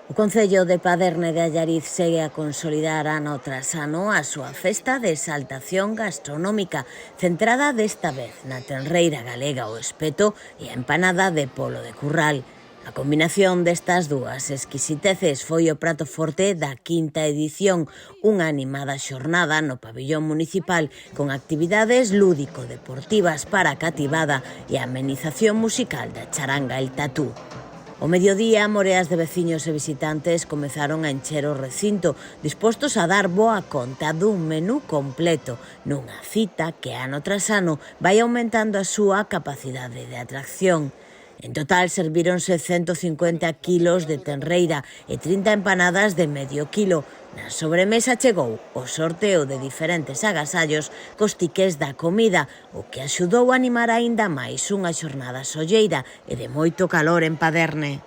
O Concello de Paderne de Allariz segue a consolidar ano tras ano a súa festa de exaltación gastronómica, centrada desta vez na tenreira galega o espeto e a empanada de polo de curral. A combinación destas dúas exquisiteces foi o prato forte da quinta edición, unha animada xornada no pabillón municipal con actividades lúdico-deportivas para a cativada e a amenización musical da charanga El Tatú. Ao mediodía, moreas de veciños e visitantes comezaron a encher o recinto, dispostos a dar boa conta dun menú completo, nunha cita que ano tras ano vai aumentando a súa capacidade de atracción. En total servíronse 150 kilos de tenreira e 30 empanadas de medio kilo. Na sobremesa chegou o sorteo de diferentes agasallos cos tiques da comida, o que axudou a animar aínda máis unha xornada solleira e de moito calor en Paderne.